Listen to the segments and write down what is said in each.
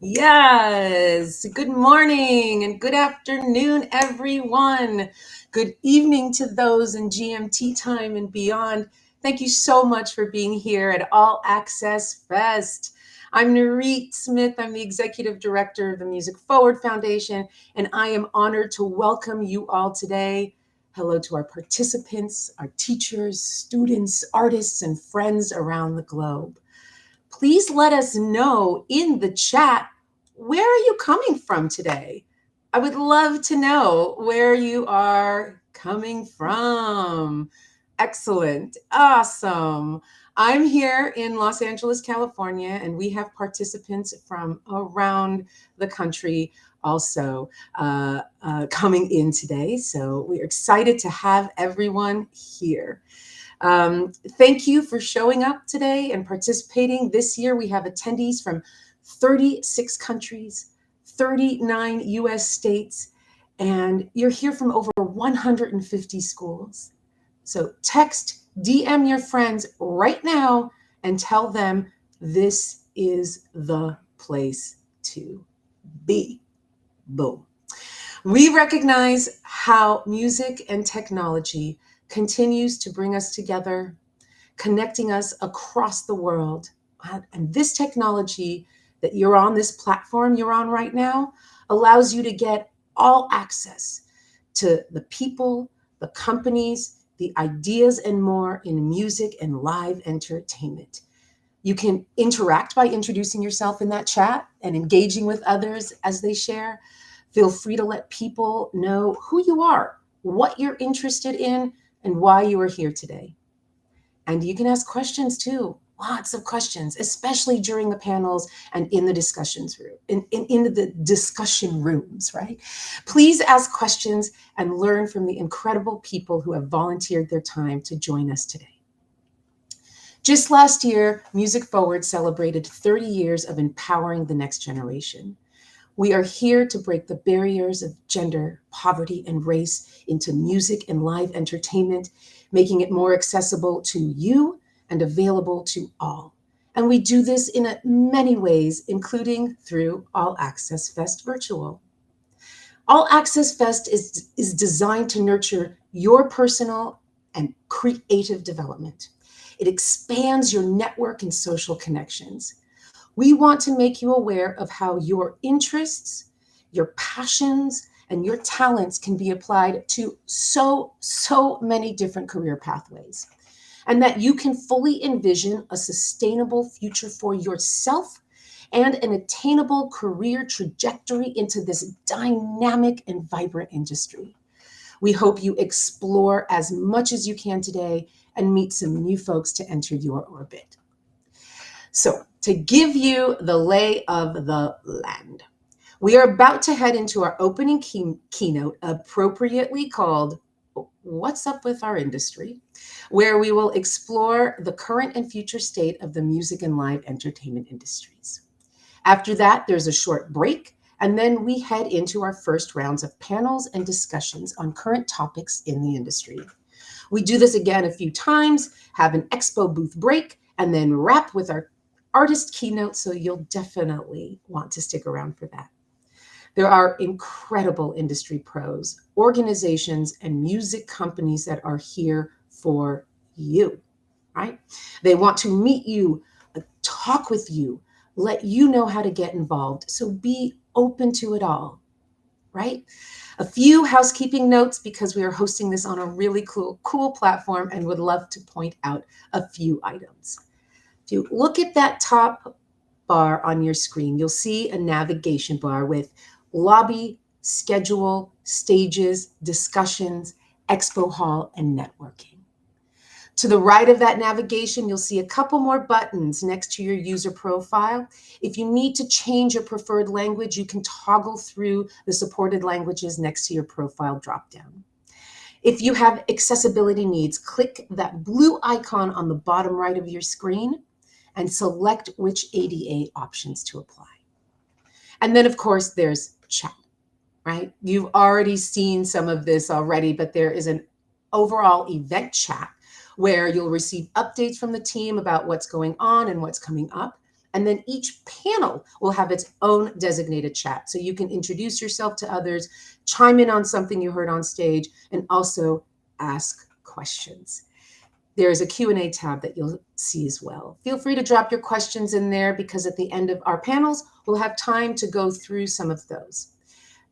Yes. Good morning and good afternoon, everyone. Good evening to those in GMT time and beyond. Thank you so much for being here at All Access Fest. I'm Nurit Smith. I'm the Executive Director of the Music Forward Foundation, and I am honored to welcome you all today. Hello to our participants, our teachers, students, artists, and friends around the globe. Please let us know in the chat, where are you coming from today? I would love to know where you are coming from. Excellent. Awesome. I'm here in Los Angeles, California, and we have participants from around the country also coming in today. So we're excited to have everyone here. Thank you for showing up today and participating. This year, we have attendees from 36 countries, 39 US states, and you're here from over 150 schools. So text, DM your friends right now and tell them this is the place to be. Boom. We recognize how music and technology continues to bring us together, connecting us across the world. And this technology that you're on, this platform you're on right now, allows you to get all access to the people, the companies, the ideas, and more in music and live entertainment. You can interact by introducing yourself in that chat and engaging with others as they share. Feel free to let people know who you are, what you're interested in, and why you are here today. And you can ask questions too, lots of questions, especially during the panels and in the discussions room, in the discussion rooms, right? Please ask questions and learn from the incredible people who have volunteered their time to join us today. Just last year, Music Forward celebrated 30 years of empowering the next generation. We are here to break the barriers of gender, poverty, and race into music and live entertainment, making it more accessible to you and available to all. And we do this in many ways, including through All Access Fest Virtual. All Access Fest is designed to nurture your personal and creative development. It expands your network and social connections. We want to make you aware of how your interests, your passions, and your talents can be applied to so many different career pathways, and that you can fully envision a sustainable future for yourself and an attainable career trajectory into this dynamic and vibrant industry. We hope you explore as much as you can today and meet some new folks to enter your orbit. So, to give you the lay of the land, we are about to head into our opening keynote, appropriately called What's Up with Our Industry, where we will explore the current and future state of the music and live entertainment industries. After that, there's a short break, and then we head into our first rounds of panels and discussions on current topics in the industry. We do this again a few times, have an expo booth break, and then wrap with our artist keynote, so you'll definitely want to stick around for that. There are incredible industry pros, organizations, and music companies that are here for you, right? They want to meet you, talk with you, let you know how to get involved. So be open to it all, right? A few housekeeping notes, because we are hosting this on a really cool platform and would love to point out a few items. If you look at that top bar on your screen, you'll see a navigation bar with lobby, schedule, stages, discussions, expo hall, and networking. To the right of that navigation, you'll see a couple more buttons next to your user profile. If you need to change your preferred language, you can toggle through the supported languages next to your profile dropdown. If you have accessibility needs, click that blue icon on the bottom right of your screen and select which ADA options to apply. And then, of course, there's chat, right? You've already seen some of this already, but there is an overall event chat where you'll receive updates from the team about what's going on and what's coming up. And then each panel will have its own designated chat. So you can introduce yourself to others, chime in on something you heard on stage, and also ask questions. There's a Q&A tab that you'll see as well. Feel free to drop your questions in there because at the end of our panels, we'll have time to go through some of those.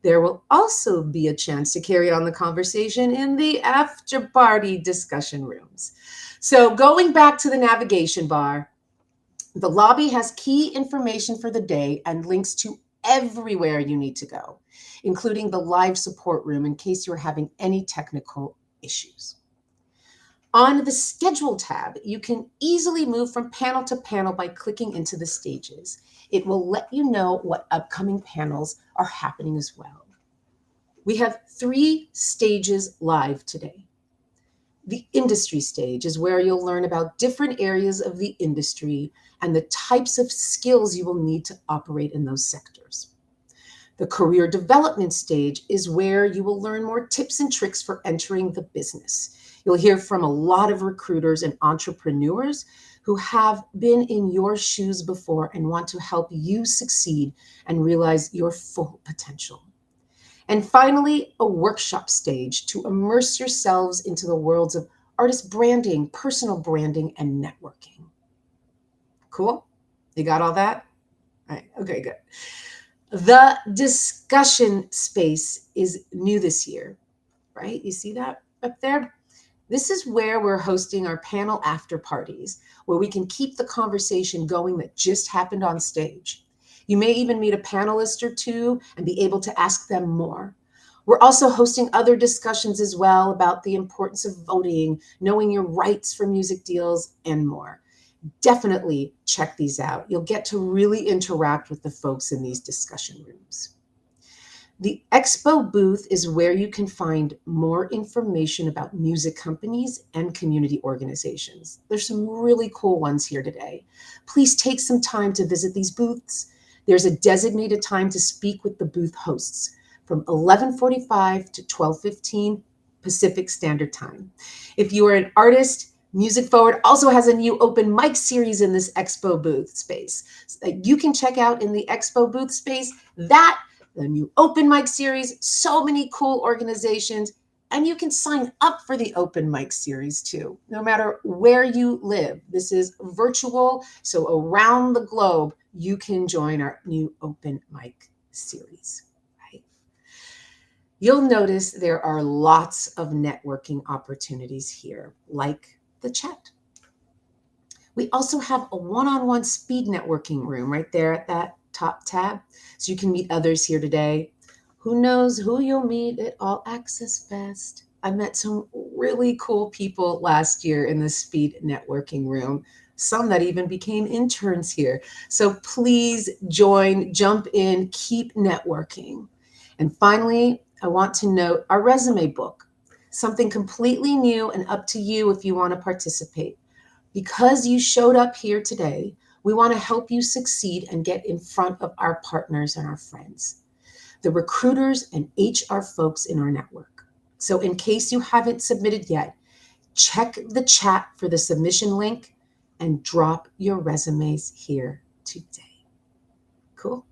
There will also be a chance to carry on the conversation in the after party discussion rooms. So going back to the navigation bar, the lobby has key information for the day and links to everywhere you need to go, including the live support room in case you're having any technical issues. On the Schedule tab, you can easily move from panel to panel by clicking into the stages. It will let you know what upcoming panels are happening as well. We have 3 stages live today. The industry stage is where you'll learn about different areas of the industry and the types of skills you will need to operate in those sectors. The career development stage is where you will learn more tips and tricks for entering the business. You'll hear from a lot of recruiters and entrepreneurs who have been in your shoes before and want to help you succeed and realize your full potential. And finally, a workshop stage to immerse yourselves into the worlds of artist branding, personal branding, and networking. Cool? You got all that? All right, okay, good. The discussion space is new this year, right? You see that up there? This is where we're hosting our panel after parties, where we can keep the conversation going that just happened on stage. You may even meet a panelist or two and be able to ask them more. We're also hosting other discussions as well about the importance of voting, knowing your rights for music deals, and more. Definitely check these out. You'll get to really interact with the folks in these discussion rooms. The expo booth is where you can find more information about music companies and community organizations. There's some really cool ones here today. Please take some time to visit these booths. There's a designated time to speak with the booth hosts from 11:45 to 12:15 Pacific Standard Time. If you are an artist, Music Forward also has a new open mic series in this expo booth space that you can check out in the expo booth space. The new open mic series, so many cool organizations, and you can sign up for the open mic series too, no matter where you live. This is virtual, so around the globe, you can join our new open mic series, right? You'll notice there are lots of networking opportunities here, like the chat. We also have a one-on-one speed networking room right there at that top tab, so you can meet others here today. Who knows who you'll meet at All Access Fest? I met some really cool people last year in the speed networking room, some that even became interns here. So please join, jump in, keep networking. And finally, I want to note our resume book, something completely new and up to you if you want to participate. Because you showed up here today, we want to help you succeed and get in front of our partners and our friends, the recruiters and HR folks in our network. So in case you haven't submitted yet, check the chat for the submission link and drop your resumes here today. Cool?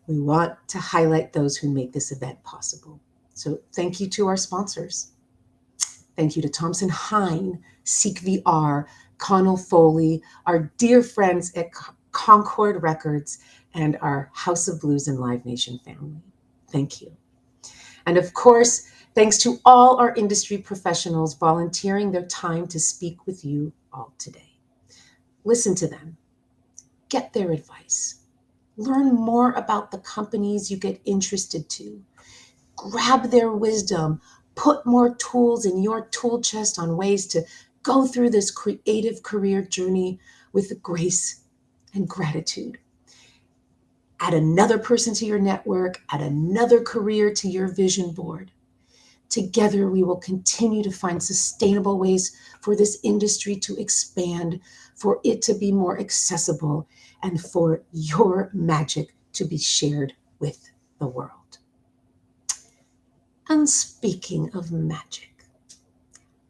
We want to highlight those who make this event possible. So thank you to our sponsors. Thank you to Thompson Hine, Seek VR, Connell Foley, our dear friends at Concord Records, and our House of Blues and Live Nation family. Thank you. And of course, thanks to all our industry professionals volunteering their time to speak with you all today. Listen to them. Get their advice. Learn more about the companies you get interested to. Grab their wisdom. Put more tools in your tool chest on ways to go through this creative career journey with grace and gratitude. Add another person to your network, add another career to your vision board. Together, we will continue to find sustainable ways for this industry to expand, for it to be more accessible, and for your magic to be shared with the world. And speaking of magic,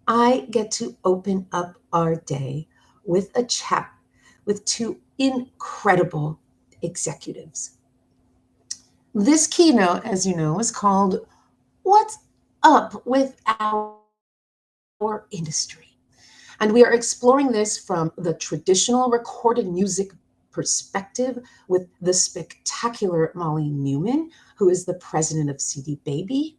I get to open up our day with a chat with two incredible executives. This keynote, as you know, is called What's Up with Our Industry? And we are exploring this from the traditional recorded music perspective with the spectacular Molly Neuman, who is the president of CD Baby.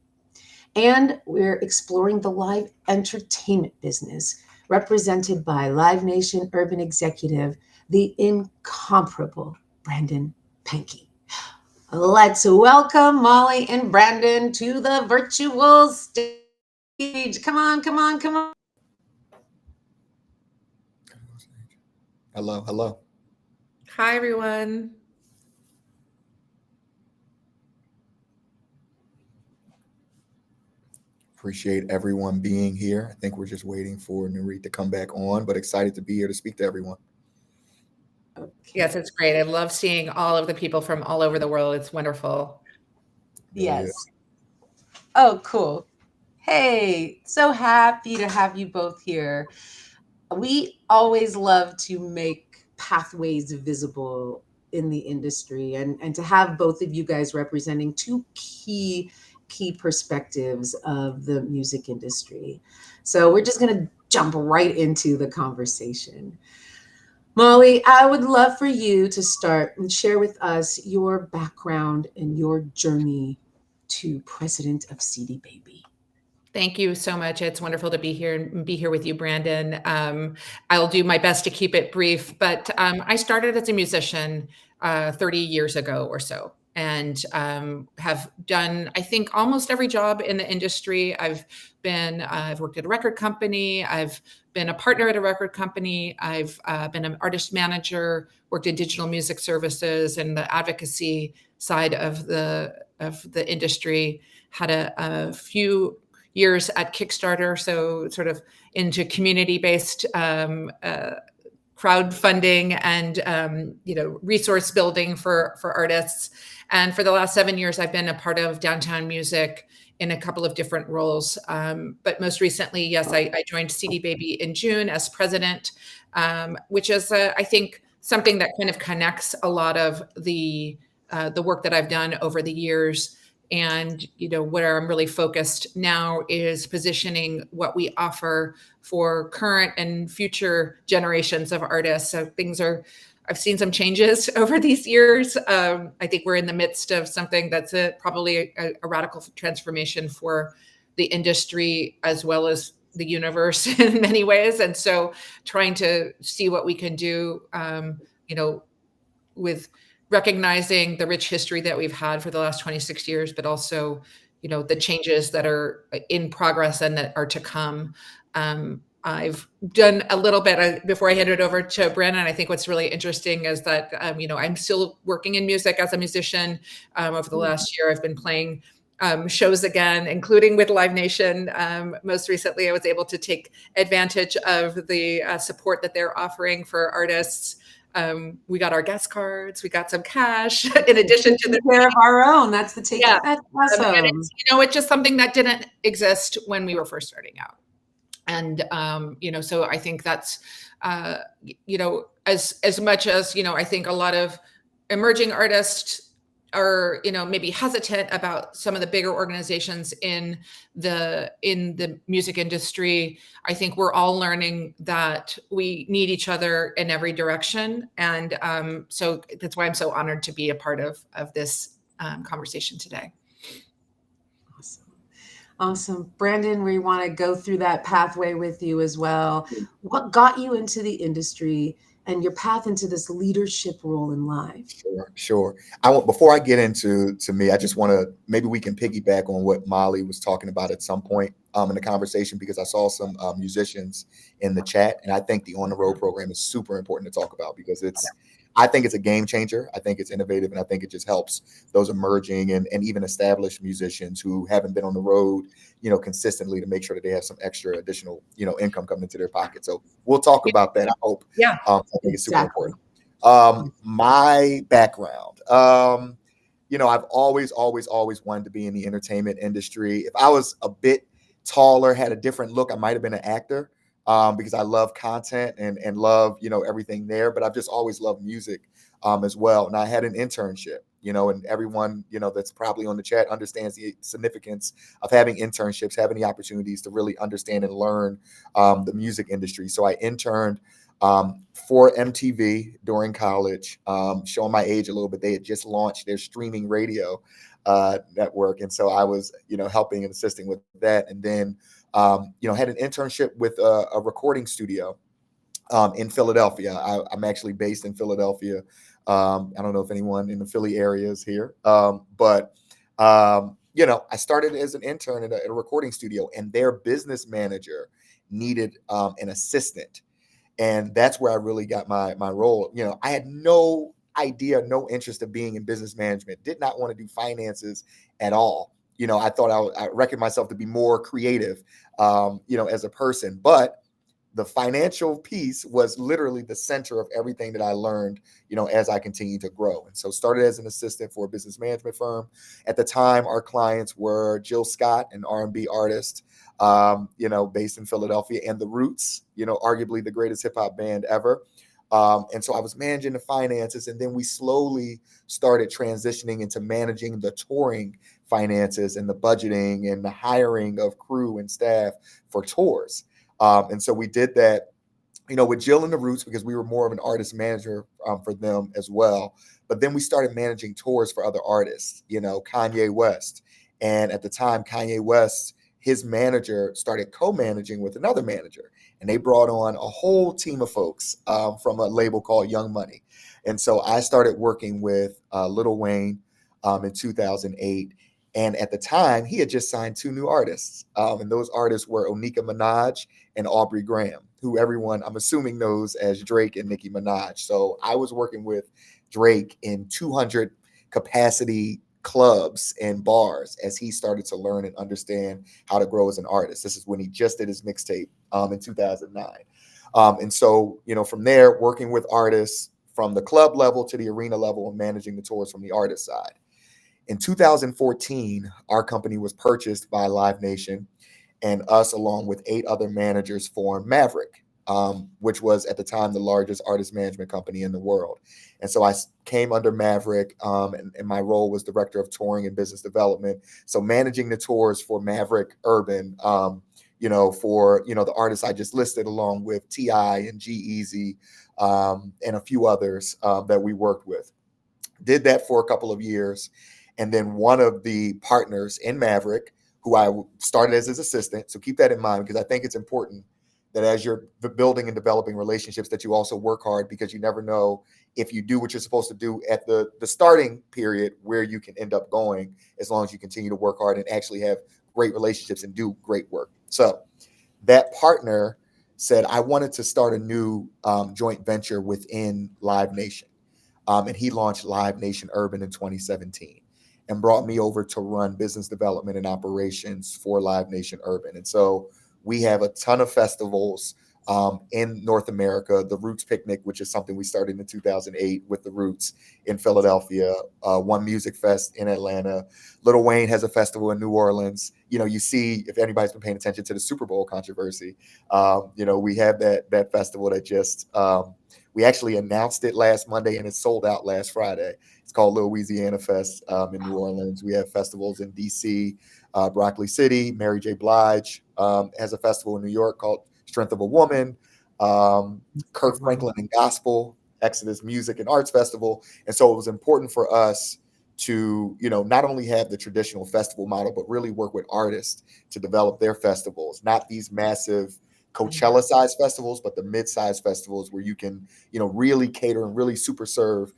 And we're exploring the live entertainment business, represented by Live Nation Urban Executive, the incomparable Brandon Pankey. Let's welcome Molly and Brandon to the virtual stage. Come on, come on, come on. Hello, hello. Hi, everyone. Appreciate everyone being here. I think we're just waiting for Nurit to come back on, but excited to be here to speak to everyone. Okay. Yes, it's great. I love seeing all of the people from all over the world. It's wonderful. Yes. Oh, cool. Hey, so happy to have you both here. We always love to make pathways visible in the industry, and to have both of you guys representing two key perspectives of the music industry. So we're just going to jump right into the conversation. Molly, I would love for you to start and share with us your background and your journey to president of CD Baby. Thank you so much. It's wonderful to be here with you, Brandon. I'll do my best to keep it brief, but I started as a musician 30 years ago or so, and have done, I think, almost every job in the industry. I've worked at a record company. I've been a partner at a record company. I've been an artist manager, worked in digital music services and the advocacy side of the industry. Had a few years at Kickstarter, so sort of into community-based crowdfunding and resource building for artists. And for the last 7 years, I've been a part of Downtown Music in a couple of different roles. But most recently, yes, I joined CD Baby in June as president, which is, I think, something that kind of connects a lot of the work that I've done over the years. And where I'm really focused now is positioning what we offer for current and future generations of artists. So I've seen some changes over these years. I think we're in the midst of something that's probably a radical transformation for the industry as well as the universe in many ways. And so trying to see what we can do, with recognizing the rich history that we've had for the last 26 years, but also, the changes that are in progress and that are to come. I've done a little bit before I hand it over to Brandon. I think what's really interesting is that, I'm still working in music as a musician. Over the last year, I've been playing shows again, including with Live Nation. Most recently, I was able to take advantage of the support that they're offering for artists. We got our guest cards, we got some cash in addition to the care of our own. That's the take. Yeah. That's awesome. And it's just something that didn't exist when we were first starting out. And, so I think that's, as much as, I think a lot of emerging artists are, maybe hesitant about some of the bigger organizations in the music industry. I think we're all learning that we need each other in every direction. And so that's why I'm so honored to be a part of this conversation today. Awesome. Brandon, we want to go through that pathway with you as well. What got you into the industry, and your path into this leadership role in live. Sure. Before I get into me, I just want to, maybe we can piggyback on what Molly was talking about at some point in the conversation, because I saw some musicians in the chat, and I think the On the Road program is super important to talk about, because I think it's a game changer. I think it's innovative, and I think it just helps those emerging and even established musicians who haven't been on the road, consistently, to make sure that they have some extra additional, income coming into their pocket. So we'll talk about that, I hope. Yeah. I think it's super Exactly. important. My background, I've always wanted to be in the entertainment industry. If I was a bit taller, had a different look, I might have been an actor, because I love content and love, everything there. But I've just always loved music as well. And I had an internship, and everyone, that's probably on the chat understands the significance of having internships, having the opportunities to really understand and learn the music industry. So I interned for MTV during college, showing my age a little bit. They had just launched their streaming radio network. And so I was, helping and assisting with that. And then, had an internship with a recording studio in Philadelphia. I'm actually based in Philadelphia. I don't know if anyone in the Philly area is here, but I started as an intern at a recording studio, and their business manager needed an assistant. And that's where I really got my role. I had no idea, no interest of being in business management, did not want to do finances at all. I thought I reckoned myself to be more creative, as a person. But the financial piece was literally the center of everything that I learned, as I continued to grow. And so started as an assistant for a business management firm. At the time, our clients were Jill Scott, an R&B artist, based in Philadelphia, and The Roots, arguably the greatest hip hop band ever. And so I was managing the finances, and then we slowly started transitioning into managing the touring finances and the budgeting and the hiring of crew and staff for tours. And so we did that, with Jill and the Roots, because we were more of an artist manager for them as well. But then we started managing tours for other artists, Kanye West. And at the time, Kanye West, his manager started co-managing with another manager. And they brought on a whole team of folks from a label called Young Money. And so I started working with Lil Wayne in 2008. And at the time, he had just signed 2 new artists. And those artists were Onika Minaj and Aubrey Graham, who everyone, I'm assuming, knows as Drake and Nicki Minaj. So I was working with Drake in 200 capacity clubs and bars as he started to learn and understand how to grow as an artist. This is when he just did his mixtape in 2009. And so, from there, working with artists from the club level to the arena level and managing the tours from the artist side. In 2014, our company was purchased by Live Nation, and us, along with 8 other managers, formed Maverick, which was at the time the largest artist management company in the world. And so I came under Maverick, and my role was director of touring and business development. So managing the tours for Maverick Urban, for the artists I just listed, along with T.I. and G-Eazy, and a few others that we worked with. Did that for a couple of years. And then one of the partners in Maverick, who I started as his assistant, so keep that in mind, because I think it's important that as you're building and developing relationships, that you also work hard, because you never know, if you do what you're supposed to do at the starting period, where you can end up going, as long as you continue to work hard and actually have great relationships and do great work. So that partner said, I wanted to start a new joint venture within Live Nation. And he launched Live Nation Urban in 2017 and brought me over to run business development and operations for Live Nation Urban. And so we have a ton of festivals in North America. The Roots Picnic, which is something we started in 2008 with the Roots in Philadelphia, One Music Fest in Atlanta. Lil Wayne has a festival in New Orleans. You see, if anybody's been paying attention to the Super Bowl controversy, we have that festival that just, we actually announced it last Monday, and it sold out last Friday. It's called Lil Louisiana Fest in New Orleans. We have festivals in DC, Broccoli City. Mary J. Blige has a festival in New York called Strength of a Woman. Kirk Franklin and Gospel, Exodus Music and Arts Festival. And so it was important for us to, not only have the traditional festival model, but really work with artists to develop their festivals, not these massive Coachella-sized festivals, but the mid-sized festivals where you can, really cater and really super serve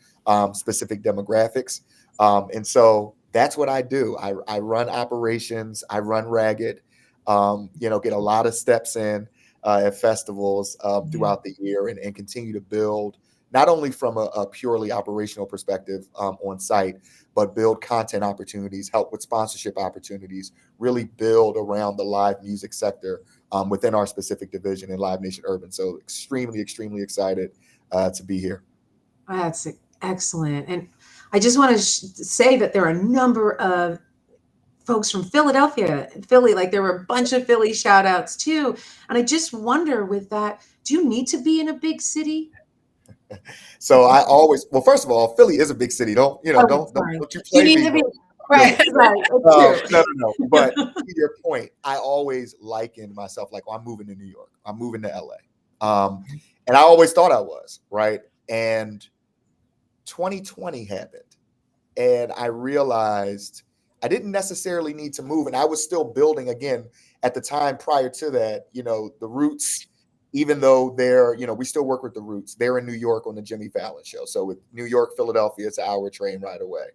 specific demographics. And so that's what I do. I run operations. I run Ragged. Get a lot of steps in at festivals throughout the year, and continue to build not only from a purely operational perspective on site, but build content opportunities, help with sponsorship opportunities, really build around the live music sector within our specific division in Live Nation Urban. So extremely, extremely excited to be here. That's excellent. And I just want to say that there are a number of folks from Philadelphia, Philly, like there were a bunch of Philly shout outs too. And I just wonder with that, do you need to be in a big city? So I always, well, first of all, Philly is a big city. Don't you You play need me? to be right, right. It's true. No. But to your point, I always liken myself like, I'm moving to New York. I'm moving to LA. And I always thought I was, right? And 2020 happened. And I realized I didn't necessarily need to move. And I was still building again at the time prior to that, the Roots, even though they're, we still work with the Roots. They're in New York on the Jimmy Fallon show. So with New York, Philadelphia, it's an hour train right away.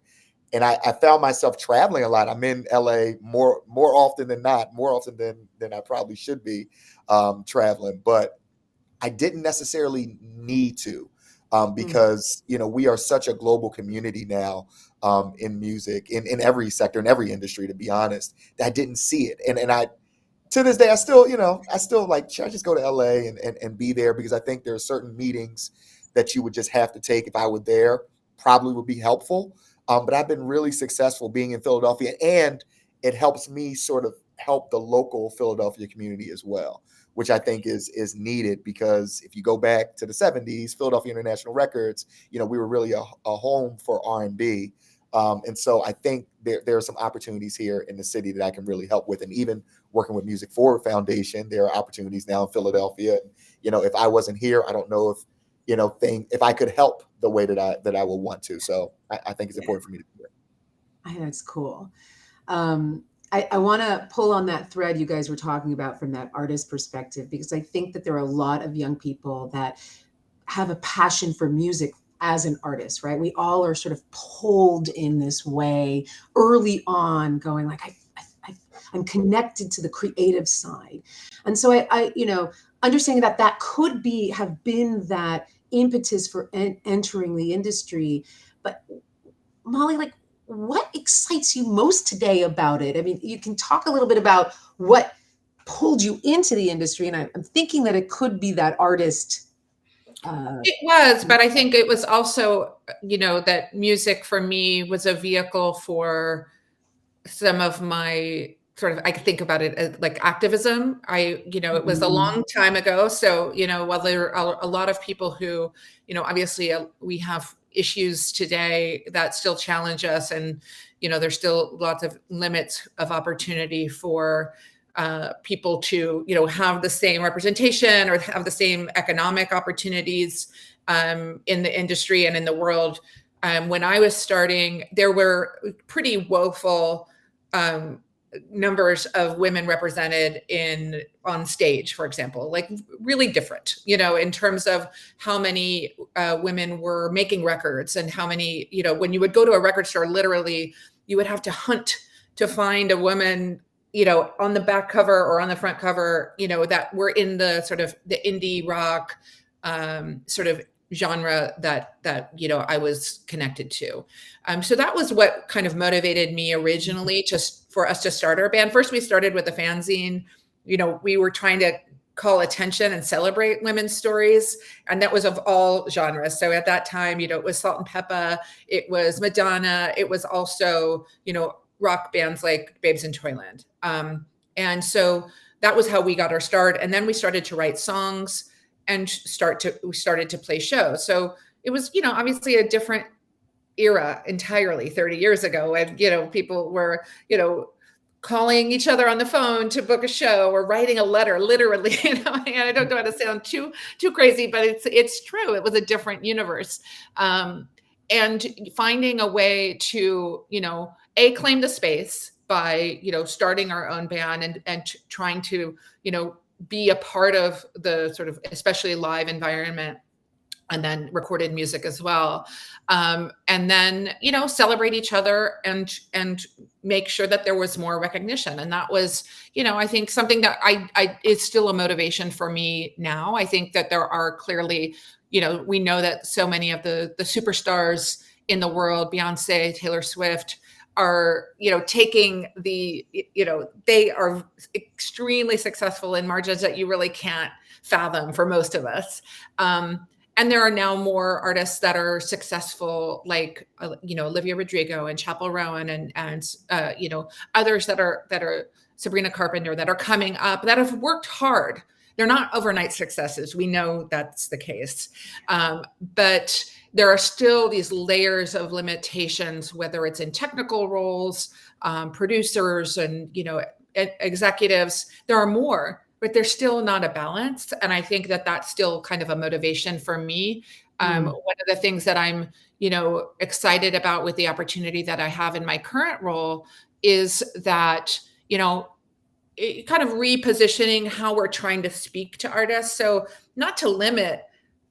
And I found myself traveling a lot. I'm in LA more often than not, more often than I probably should be traveling. But I didn't necessarily need to. Because we are such a global community now in music, in every sector, in every industry, to be honest, that I didn't see it. And I, to this day, I still like, should I just go to LA and be there? Because I think there are certain meetings that you would just have to take if I were there, probably would be helpful. But I've been really successful being in Philadelphia, and it helps me sort of help the local Philadelphia community as well, which I think is needed, because if you go back to the 70s, Philadelphia International Records, we were really a home for R&B. And so I think there are some opportunities here in the city that I can really help with. And even working with Music Forward Foundation, there are opportunities now in Philadelphia. If I wasn't here, I don't know if I could help the way that I would want to. So I think it's important for me to do it. I think that's cool. I want to pull on that thread you guys were talking about from that artist perspective, because I think that there are a lot of young people that have a passion for music as an artist, right? We all are sort of pulled in this way early on, going like, I'm connected to the creative side. And so I understanding that could have been that impetus for entering the industry. But Molly, like, what excites you most today about it? I mean, you can talk a little bit about what pulled you into the industry, and I'm thinking that it could be that artist. It was, but I think it was also, that music for me was a vehicle for some of my sort of, I think about it as like activism. It was a long time ago. So, while there are a lot of people who, obviously we have issues today that still challenge us, and, there's still lots of limits of opportunity for people to, have the same representation or have the same economic opportunities in the industry and in the world. When I was starting, there were pretty woeful numbers of women represented on stage, for example, like really different, in terms of how many women were making records, and how many, when you would go to a record store, literally you would have to hunt to find a woman, on the back cover or on the front cover, that were in the sort of the indie rock sort of genre that I was connected to. So that was what kind of motivated me originally, just for us to start our band. First, we started with a fanzine. We were trying to call attention and celebrate women's stories, and that was of all genres. So at that time, it was Salt and Peppa, it was Madonna, it was also, rock bands like Babes in Toyland. And so that was how we got our start. And then we started to write songs and we started to play shows. So it was, obviously a different era entirely 30 years ago. And, people were, calling each other on the phone to book a show, or writing a letter, literally, and I don't want to sound too crazy, but it's true. It was a different universe. And finding a way to, claim the space by, starting our own band and trying to, be a part of the sort of especially live environment, and then recorded music as well. And then, celebrate each other and make sure that there was more recognition. And that was, I think something that I is still a motivation for me now. I think that there are clearly, we know that so many of the superstars in the world, Beyonce, Taylor Swift, are, taking the, they are extremely successful in margins that you really can't fathom for most of us. And there are now more artists that are successful, like Olivia Rodrigo and Chappell Rowan and others that are Sabrina Carpenter, that are coming up, that have worked hard. They're not overnight successes. We know that's the case, but there are still these layers of limitations, whether it's in technical roles, producers, and executives. There are more, but there's still not a balance. And I think that that's still kind of a motivation for me. One of the things that I'm, excited about with the opportunity that I have in my current role is that, kind of repositioning how we're trying to speak to artists. So not to limit,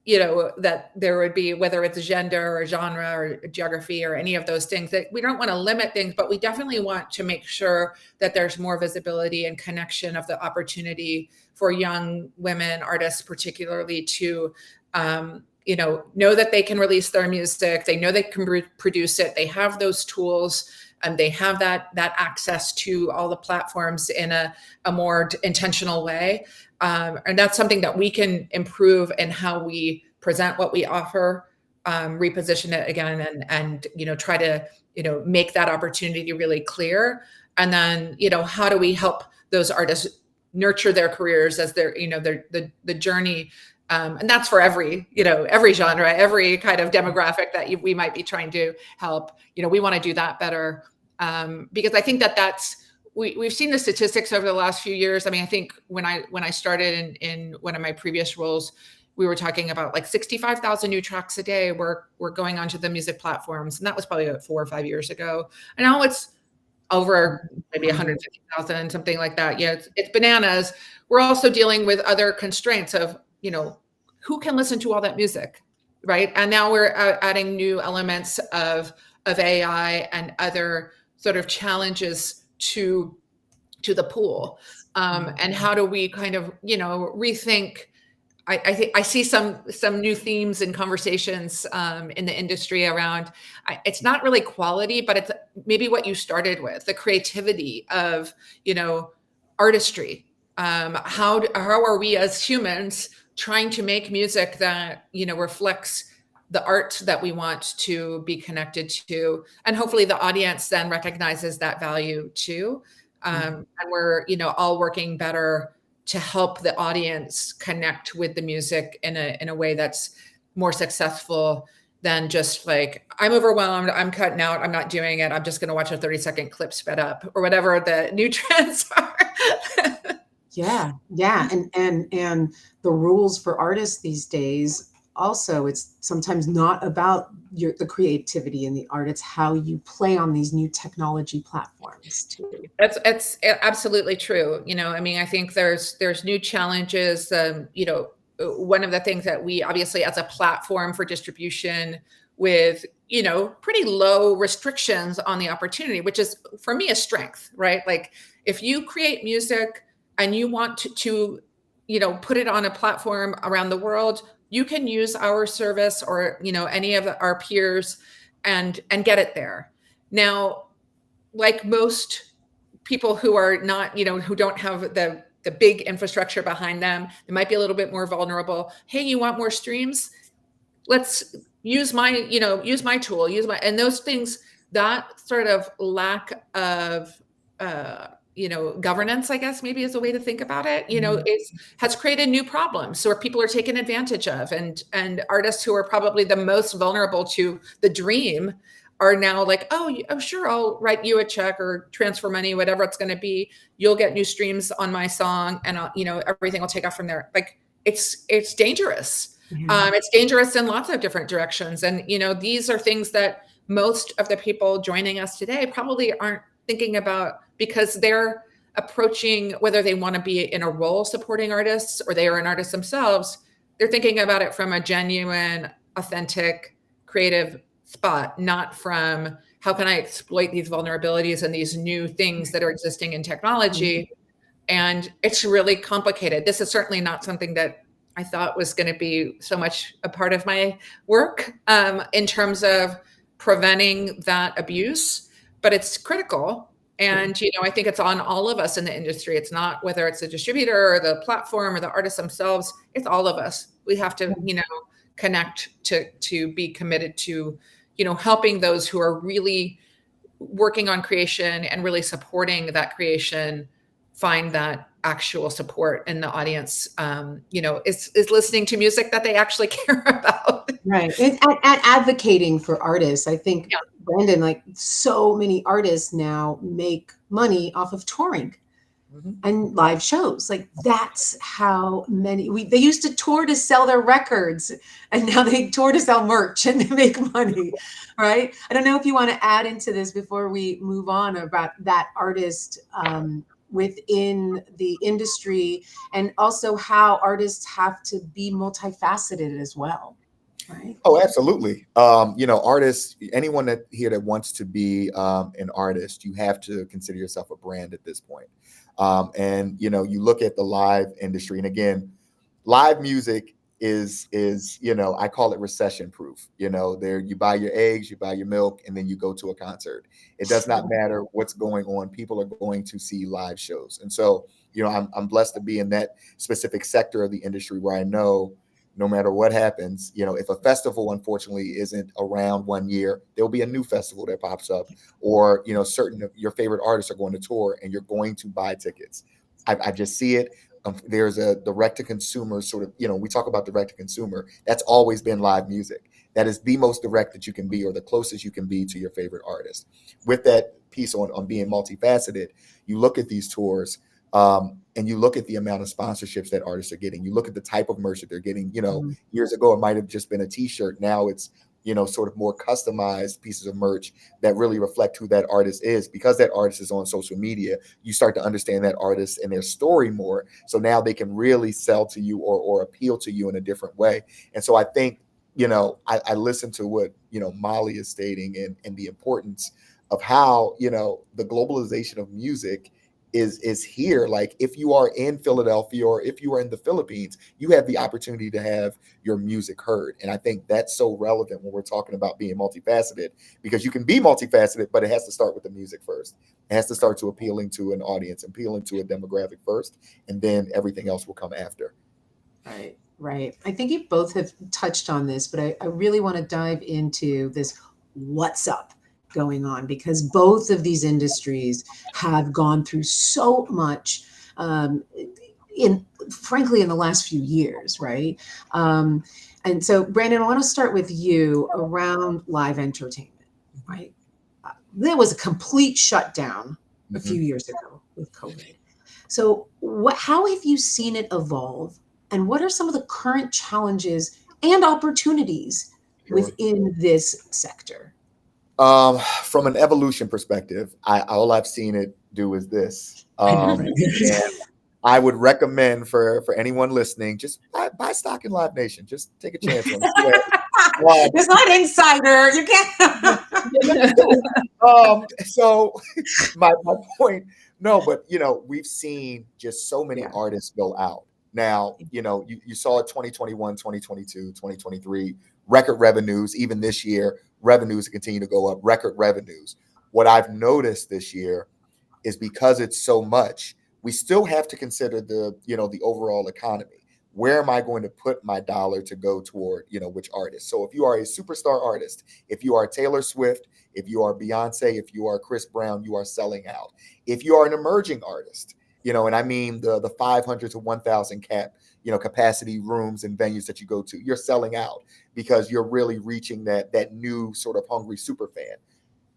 that there would be, whether it's gender or genre or geography or any of those things, that we don't want to limit things, but we definitely want to make sure that there's more visibility and connection of the opportunity for young women artists, particularly to, know that they can release their music. They know they can produce it. They have those tools, and they have that access to all the platforms in a more intentional way. And that's something that we can improve in how we present what we offer, reposition it again, and try to make that opportunity really clear. And then how do we help those artists nurture their careers as their the journey. And that's for every genre, every kind of demographic that we might be trying to help. We want to do that better, because I think that's we've seen the statistics over the last few years. I mean, I think when I started in one of my previous roles, we were talking about like 65,000 new tracks a day were going onto the music platforms, and that was probably 4 or 5 years ago. And now it's over maybe 150,000, something like that. Yeah, it's bananas. We're also dealing with other constraints of who can listen to all that music, right? And now we're adding new elements of AI and other sort of challenges to the pool. And how do we kind of rethink? I think I see some new themes and conversations in the industry around. It's not really quality, but it's maybe what you started with, the creativity of artistry. How are we as humans trying to make music that reflects the art that we want to be connected to, and hopefully the audience then recognizes that value too. And we're all working better to help the audience connect with the music in a way that's more successful than just like, I'm overwhelmed, I'm cutting out, I'm not doing it, I'm just going to watch a 30-second clip sped up, or whatever the new trends are. Yeah. And the rules for artists these days, also, it's sometimes not about the creativity in the art. It's how you play on these new technology platforms too. It's absolutely true. I mean, I think there's new challenges. One of the things that we obviously, as a platform for distribution with pretty low restrictions on the opportunity, which is for me a strength, right? Like if you create music and you want to put it on a platform around the world, you can use our service or any of our peers and get it there. Now, like most people who are not, who don't have the big infrastructure behind them, they might be a little bit more vulnerable. Hey, you want more streams? Let's use my tool, and those things, that sort of lack of governance, I guess maybe is a way to think about it, has created new problems where people are taken advantage of, and artists who are probably the most vulnerable to the dream are now like, oh, I'm sure I'll write you a check or transfer money, whatever it's going to be. You'll get new streams on my song, and everything will take off from there. Like it's dangerous. It's dangerous in lots of different directions. And, these are things that most of the people joining us today probably aren't thinking about, because they're approaching whether they want to be in a role supporting artists or they are an artist themselves, they're thinking about it from a genuine, authentic, creative spot, not from how can I exploit these vulnerabilities and these new things that are existing in technology. And it's really complicated. This is certainly not something that I thought was going to be so much a part of my work in terms of preventing that abuse, but it's critical. And, I think it's on all of us in the industry. It's not whether it's a distributor or the platform or the artists themselves. It's all of us. We have to, connect to be committed to, helping those who are really working on creation and really supporting that creation find that actual support in the audience, is listening to music that they actually care about. Right. And advocating for artists. I think, Yeah. Brandon, like so many artists now make money off of touring and live shows. Like that's how many they used to tour to sell their records, and now they tour to sell merch and they make money. Right. I don't know if you want to add into this before we move on about that artist within the industry, and also how artists have to be multifaceted as well. Right. Oh, absolutely. Artists, anyone that wants to be an artist, you have to consider yourself a brand at this point. And you look at the live industry, and again, live music is I call it recession proof. There you buy your eggs, you buy your milk, and then you go to a concert. It does not matter what's going on. People are going to see live shows. And so, I'm blessed to be in that specific sector of the industry where I know no matter what happens, if a festival unfortunately isn't around 1 year, there'll be a new festival that pops up, or certain of your favorite artists are going to tour and you're going to buy tickets. I just see it. There's a direct to consumer sort of, we talk about direct to consumer. That's always been live music. That is the most direct that you can be, or the closest you can be to your favorite artist. With that piece on being multifaceted, you look at these tours, and you look at the amount of sponsorships that artists are getting. You look at the type of merch that they're getting. Years ago, it might have just been a T-shirt. Now it's, sort of more customized pieces of merch that really reflect who that artist is. Because that artist is on social media, you start to understand that artist and their story more. So now they can really sell to you or appeal to you in a different way. And so I think, I listen to what, Molly is stating, and the importance of how, the globalization of music is here. Like if you are in Philadelphia or if you are in the Philippines, you have the opportunity to have your music heard. And I think that's so relevant when we're talking about being multifaceted, because you can be multifaceted, but it has to start with the music first. It has to start to appealing to an audience, appealing to a demographic first, and then everything else will come after. Right. Right. I think you both have touched on this, but I really want to dive into this what's up going on, because both of these industries have gone through so much frankly in the last few years, right? And so, Brandon, I want to start with you around live entertainment, right? There was a complete shutdown a few years ago with COVID. So how have you seen it evolve? And what are some of the current challenges and opportunities within this sector? From an evolution perspective, all I've seen it do is this. And I would recommend for anyone listening, just buy stock in Live Nation. Just take a chance on it. It's not insider. You can't. So my point, no, but we've seen just so many artists go out. Now, you saw 2021, 2022, 2023, record revenues. Even this year, revenues continue to go up, record revenues. What I've noticed this year is, because it's so much, we still have to consider the overall economy. Where am I going to put my dollar to go toward, which artist? So if you are a superstar artist, if you are Taylor Swift, if you are Beyonce, if you are Chris Brown, you are selling out. If you are an emerging artist, and I mean the 500 to 1,000 capacity rooms and venues that you go to, you're selling out, because you're really reaching that new sort of hungry super fan.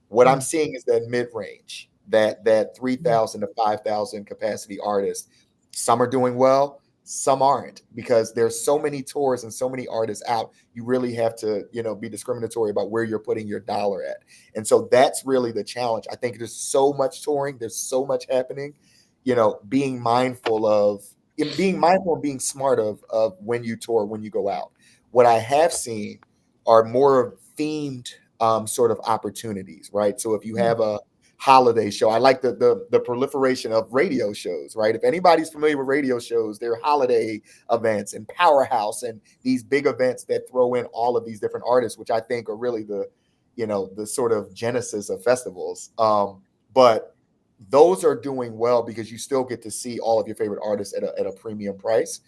What I'm seeing is that mid-range, that 3,000 to 5,000 capacity artists. Some are doing well, some aren't, because there's so many tours and so many artists out. You really have to, be discriminatory about where you're putting your dollar at. And so that's really the challenge. I think there's so much touring, there's so much happening. being mindful of and being smart of when you tour, when you go out. What I have seen are more themed sort of opportunities, right? So if you have a holiday show, I like the proliferation of radio shows, right? If anybody's familiar with radio shows, they're holiday events and Powerhouse and these big events that throw in all of these different artists, which I think are really the sort of genesis of festivals. But those are doing well because you still get to see all of your favorite artists at a premium price.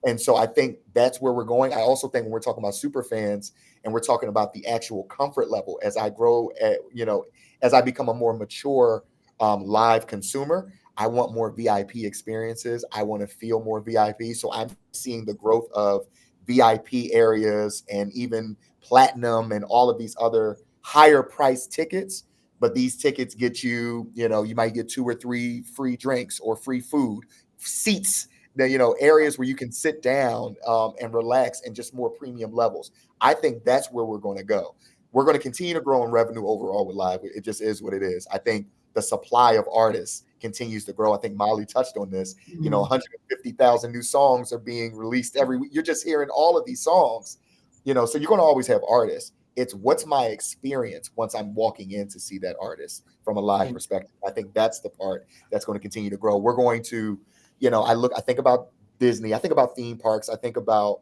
And so I think that's where we're going. I also think when we're talking about super fans and we're talking about the actual comfort level, as I grow, as I become a more mature live consumer, I want more VIP experiences. I want to feel more VIP. So I'm seeing the growth of VIP areas and even platinum and all of these other higher price tickets. But these tickets get you, you might get 2 or 3 free drinks or free food, seats, areas where you can sit down and relax, and just more premium levels. I think that's where we're going to go. We're going to continue to grow in revenue overall with live. It just is what it is. I think the supply of artists continues to grow. I think Molly touched on this. 150,000 new songs are being released every week. You're just hearing all of these songs, so you're going to always have artists. It's what's my experience once I'm walking in to see that artist from a live perspective. I think that's the part that's going to continue to grow. We're going to, I think about Disney, I think about theme parks, I think about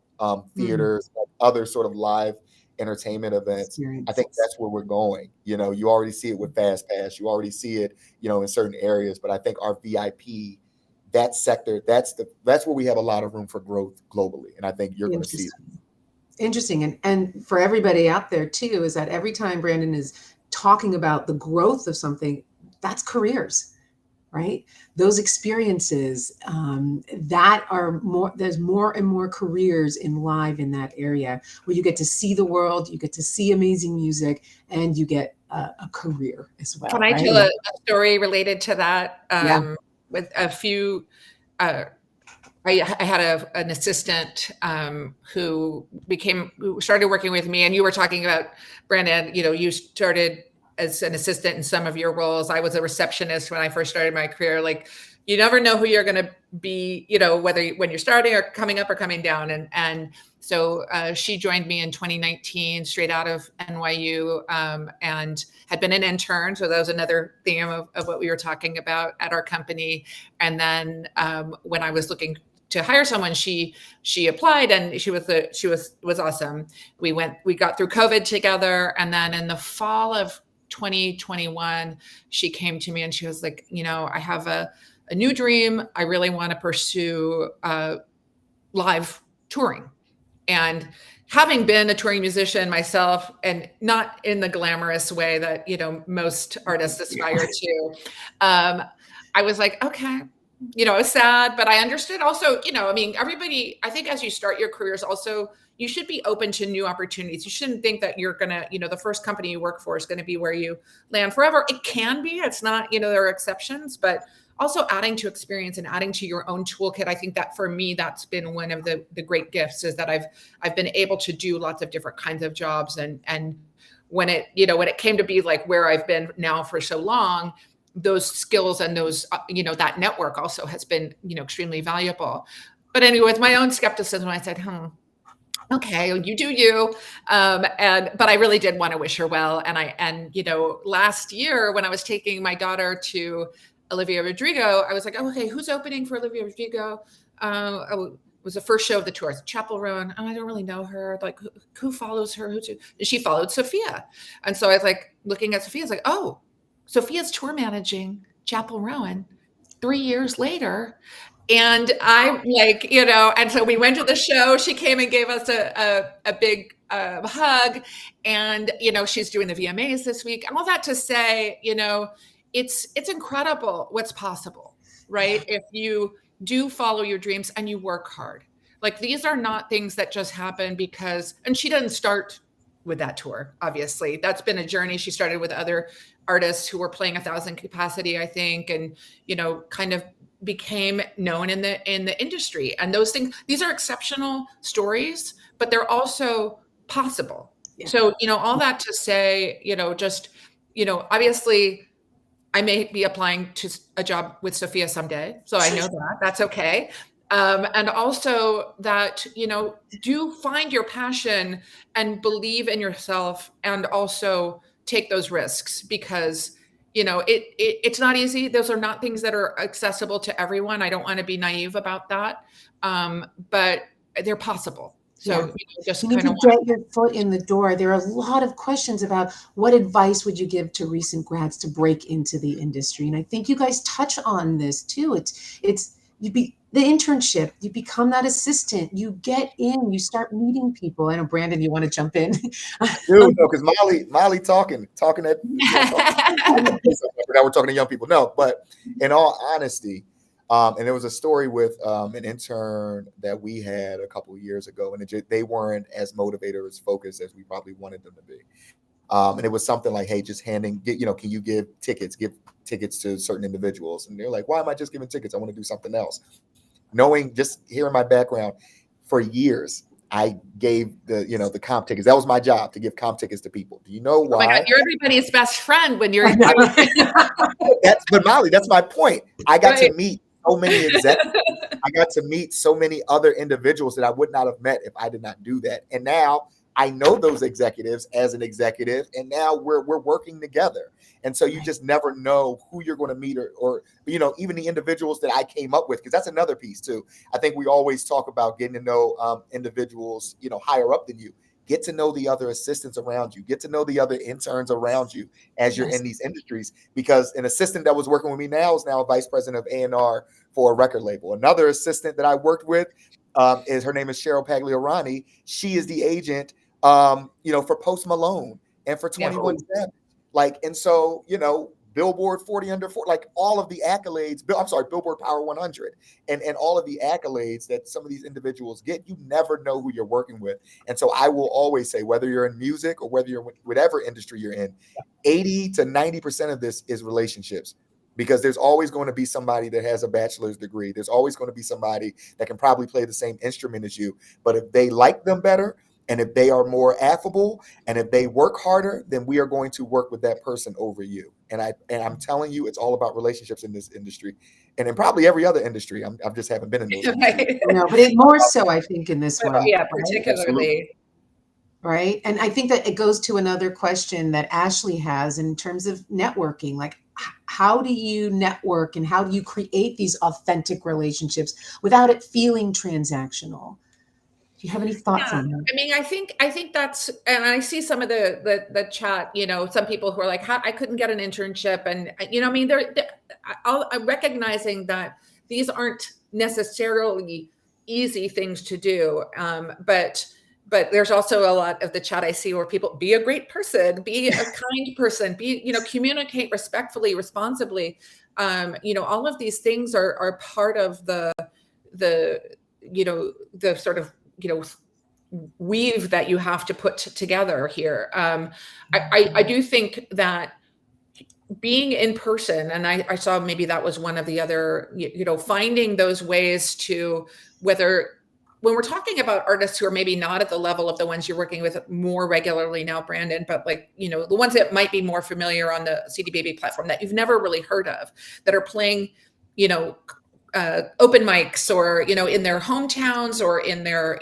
theaters, other sort of live entertainment events. I think that's where we're going. You already see it with Fast Pass. You already see it, in certain areas. But I think our VIP, that sector, that's where we have a lot of room for growth globally. And I think you're going to see it. Interesting. And for everybody out there too, is that every time Brandon is talking about the growth of something, that's careers, right? Those experiences that are more, there's more and more careers in live in that area where you get to see the world, you get to see amazing music, and you get a career as well. Can I tell a story related to that? With a few, I had an assistant who started working with me, and you were talking about, Brandon, you started as an assistant in some of your roles. I was a receptionist when I first started my career. Like, you never know who you're going to be, when you're starting or coming up or coming down. And so she joined me in 2019, straight out of NYU, and had been an intern. So that was another theme of what we were talking about at our company. And then when I was looking to hire someone, she applied, and she was awesome. We got through COVID together. And then in the fall of 2021, she came to me and she was like, I have a new dream. I really want to pursue live touring. And having been a touring musician myself, and not in the glamorous way that, most artists aspire to, I was like, okay. I was sad, but I understood also, everybody, I think as you start your careers also, you should be open to new opportunities. You shouldn't think that you're going to, the first company you work for is going to be where you land forever. It can be, it's not, there are exceptions, but also adding to experience and adding to your own toolkit. I think that for me, that's been one of the great gifts, is that I've been able to do lots of different kinds of jobs. And when it came to be like where I've been now for so long, those skills and those, that network also has been, extremely valuable. But anyway, with my own skepticism, I said, okay, you do you. But I really did want to wish her well. And last year when I was taking my daughter to Olivia Rodrigo, I was like, oh, okay, who's opening for Olivia Rodrigo? It was the first show of the tour. Chapel Roan. Oh, I don't really know her. Like, who follows her? And she followed Sophia. And so I was like, looking at Sophia, I was like, oh, Sophia's tour managing Chapel Roan 3 years later. And I'm like, and so we went to the show. She came and gave us a big hug. And, she's doing the VMAs this week. And all that to say, it's incredible what's possible, right? If you do follow your dreams and you work hard. Like, these are not things that just happen because, and she doesn't start with that tour, obviously. That's been a journey. She started with other artists who were playing 1,000 capacity, I think, and, kind of became known in the industry. And those things, these are exceptional stories, but they're also possible. Yeah. So, all that to say, just, obviously I may be applying to a job with Sophia someday. So I know that that's okay. And also that, do find your passion and believe in yourself, and also take those risks, because it's not easy. Those are not things that are accessible to everyone. I don't want to be naive about that. But they're possible. So just you need kind to of get your foot in the door. There are a lot of questions about what advice would you give to recent grads to break into the industry. And I think you guys touch on this too. It's the internship, you become that assistant, you get in, you start meeting people. I know, Brandon, you want to jump in? Dude, no, because Molly talking that. Now we're talking to young people. No, but in all honesty, and there was a story with an intern that we had a couple of years ago, and they weren't as motivator, as focused as we probably wanted them to be. And it was something like, hey, just can you give tickets to certain individuals? And they're like, why am I just giving tickets? I want to do something else. Knowing, just hearing my background, for years, I gave the comp tickets. That was my job, to give comp tickets to people. Do you know why? Oh my God, you're everybody's best friend when you're. But Molly, that's my point. I got to meet so many executives. I got to meet so many other individuals that I would not have met if I did not do that. And now I know those executives as an executive, and now we're working together. And so you just never know who you're going to meet, or even the individuals that I came up with, because that's another piece too. I think we always talk about getting to know individuals, higher up than you. Get to know the other assistants around you. Get to know the other interns around you as you're in these industries, because an assistant that was working with me now is now a vice president of A&R for a record label. Another assistant that I worked with, her name is Cheryl Pagliarani. She is the agent, for Post Malone and for 21 Savage. And so, Billboard 40 under 40, like all of the accolades, Billboard Power 100, and all of the accolades that some of these individuals get, you never know who you're working with. And so I will always say, whether you're in music or whether you're in whatever industry you're in, 80 to 90% of this is relationships. Because there's always going to be somebody that has a bachelor's degree. There's always going to be somebody that can probably play the same instrument as you. But if they like them better, and if they are more affable, and if they work harder, then we are going to work with that person over you. And I'm telling you, it's all about relationships in this industry, and in probably every other industry. I just haven't been in those industries. No, but it more so, I think, in this one. Yeah, particularly. Right. And I think that it goes to another question that Ashley has in terms of networking. Like, how do you network, and how do you create these authentic relationships without it feeling transactional? Do you have any thoughts on that? I mean, I think that's, and I see some of the chat, some people who are like, I couldn't get an internship. And, I mean, I'm recognizing that these aren't necessarily easy things to do. But there's also a lot of the chat I see where people, be a great person, be a kind person, communicate respectfully, responsibly. All of these things are part of the sort of, weave that you have to put together here. I do think that being in person, and I saw maybe that was one of the other, finding those ways to, whether when we're talking about artists who are maybe not at the level of the ones you're working with more regularly now, Brandon, but the ones that might be more familiar on the CD Baby platform that you've never really heard of, that are playing, open mics, or in their hometowns, or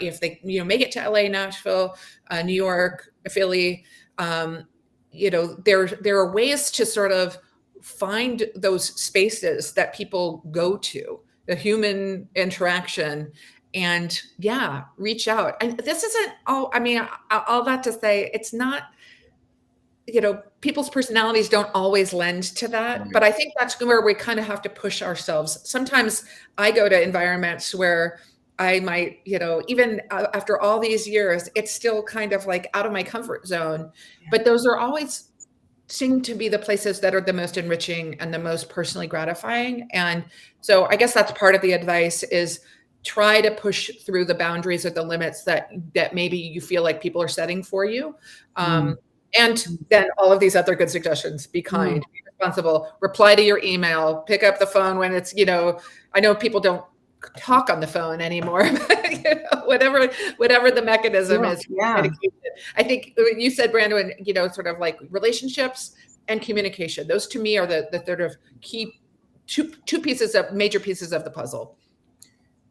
if they make it to LA, Nashville, New York, Philly, there are ways to sort of find those spaces that people go to, the human interaction, and reach out. And this isn't all, I mean, all that to say, it's not, people's personalities don't always lend to that, but I think that's where we kind of have to push ourselves. Sometimes I go to environments where I might, even after all these years, it's still kind of like out of my comfort zone, but those are always seem to be the places that are the most enriching and the most personally gratifying. And so I guess that's part of the advice, is try to push through the boundaries or the limits that maybe you feel like people are setting for you. And then all of these other good suggestions: be kind, be responsible, reply to your email, pick up the phone when it's, I know people don't talk on the phone anymore, whatever the mechanism is. Yeah. I think you said, Brandon, sort of like relationships, and communication. Those to me are the sort of key two major pieces of the puzzle.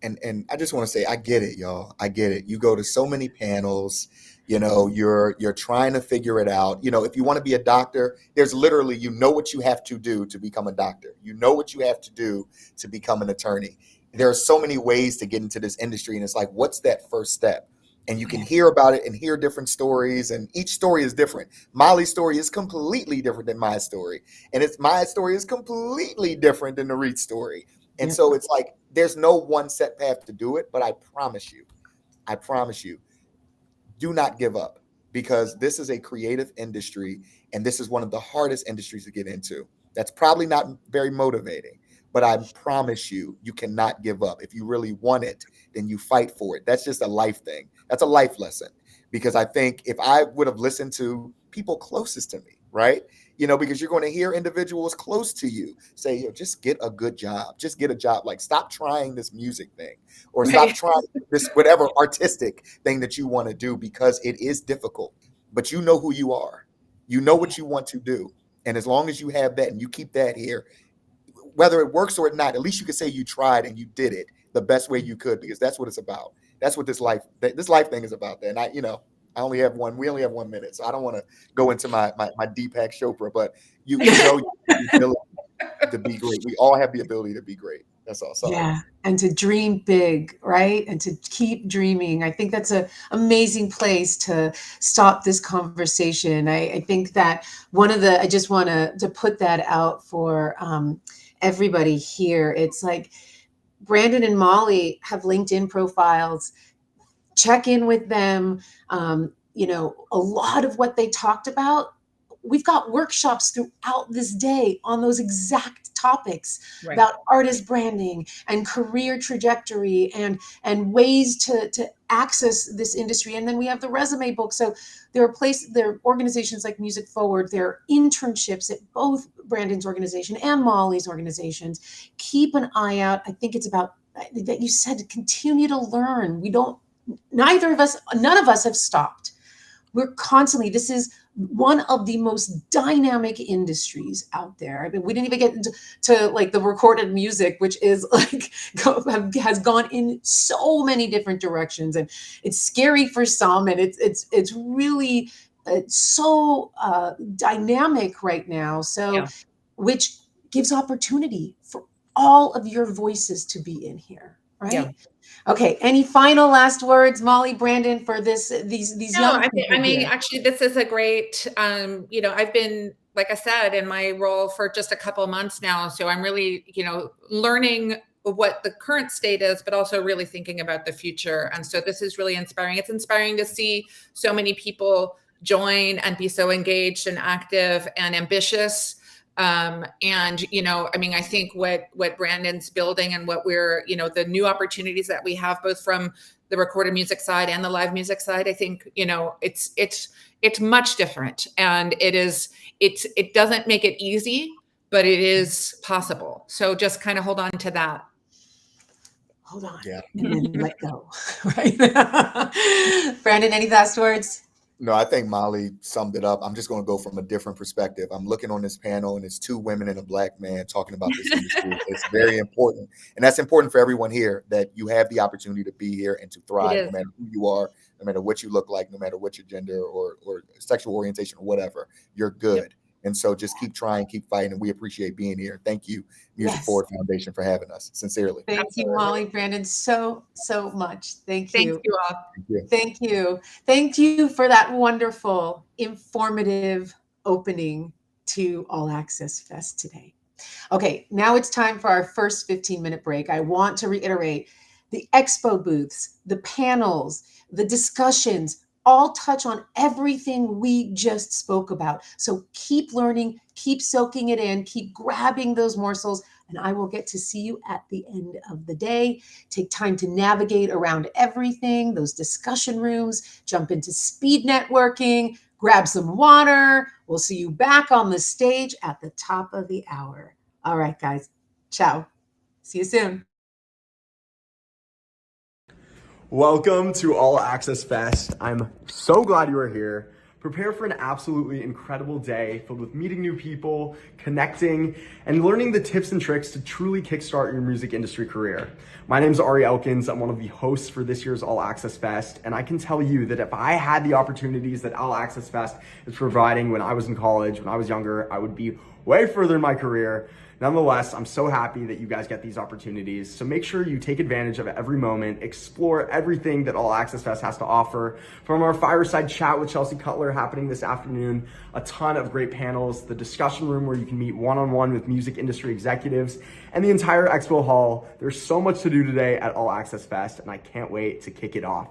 And I just want to say, I get it, y'all. I get it. You go to so many panels, you're trying to figure it out. If you want to be a doctor, there's literally, what you have to do to become a doctor. You know what you have to do to become an attorney. There are so many ways to get into this industry, and it's like, what's that first step? And you can hear about it and hear different stories, and each story is different. Molly's story is completely different than my story, and my story is completely different than Nurit's story. And so it's like, there's no one set path to do it, but I promise you, do not give up, because this is a creative industry, and this is one of the hardest industries to get into. That's probably not very motivating, but I promise you, you cannot give up. If you really want it, then you fight for it. That's just a life thing. That's a life lesson, because I think if I would have listened to people closest to me, right? Because you're going to hear individuals close to you say, just get a good job. Just get a job. Like, stop trying this music thing, or stop trying this whatever artistic thing that you want to do, because it is difficult. But you know who you are. You know what you want to do. And as long as you have that and you keep that here, whether it works or not, at least you can say you tried and you did it the best way you could, because that's what it's about. That's what this life thing is about. And we only have 1 minute, so I don't want to go into my Deepak Chopra, but you know the ability to be great. We all have the ability to be great. That's all. Sorry. Yeah, and to dream big, right? And to keep dreaming. I think that's an amazing place to stop this conversation. I think that I just want to put that out for everybody here. It's like, Brandon and Molly have LinkedIn profiles. Check in with them. A lot of what they talked about, we've got workshops throughout this day on those exact topics, Right. about artist branding and career trajectory and ways to access this industry. And then we have the resume book. So there are organizations like Music Forward, there are internships at both Brandon's organization and Molly's organizations. Keep an eye out. I think it's about that you said, continue to learn. None of us have stopped. We're constantly, this is one of the most dynamic industries out there. I mean, we didn't even get to like the recorded music, which is like, has gone in so many different directions, and it's scary for some. And it's really so dynamic right now. So, which gives opportunity for all of your voices to be in here, right? Yeah. Okay. Any final last words, Molly, Brandon, for these young people? Actually, this is a great, I've been, like I said, in my role for just a couple of months now. So I'm really, learning what the current state is, but also really thinking about the future. And so this is really inspiring. It's inspiring to see so many people join and be so engaged and active and ambitious. I think what Brandon's building and what we're, the new opportunities that we have both from the recorded music side and the live music side, I think, it's much different, and it doesn't make it easy, but it is possible. So just kind of hold on to that. Hold on. Yeah. And then let go. Right. Brandon, any last words? No, I think Molly summed it up. I'm just going to go from a different perspective. I'm looking on this panel, and it's 2 women and a Black man talking about this industry. It's very important. And that's important for everyone here, that you have the opportunity to be here and to thrive, no matter who you are, no matter what you look like, no matter what your gender or sexual orientation or whatever, you're good. Yep. And so just keep trying, keep fighting, and we appreciate being here. Thank you, Music Forward Foundation, for having us. Sincerely. Thank you, Molly, Brandon, so much. Thank you. Thank you all. Thank you. Thank you for that wonderful, informative opening to All Access Fest today. Okay, now it's time for our first 15-minute break. I want to reiterate, the expo booths, the panels, the discussions, all touch on everything we just spoke about. So keep learning, keep soaking it in, keep grabbing those morsels, and I will get to see you at the end of the day. Take time to navigate around everything, those discussion rooms, jump into speed networking, grab some water. We'll see you back on the stage at the top of the hour. All right, guys. Ciao. See you soon. Welcome to All Access Fest. I'm so glad you are here. Prepare for an absolutely incredible day filled with meeting new people, connecting, and learning the tips and tricks to truly kickstart your music industry career. My name is Ari Elkins. I'm one of the hosts for this year's All Access Fest, and I can tell you that if I had the opportunities that All Access Fest is providing when I was in college, when I was younger, I would be way further in my career. Nonetheless, I'm so happy that you guys get these opportunities. So make sure you take advantage of every moment, explore everything that All Access Fest has to offer. From our fireside chat with Chelsea Cutler happening this afternoon, a ton of great panels, the discussion room where you can meet one-on-one with music industry executives, and the entire expo hall. There's so much to do today at All Access Fest, and I can't wait to kick it off.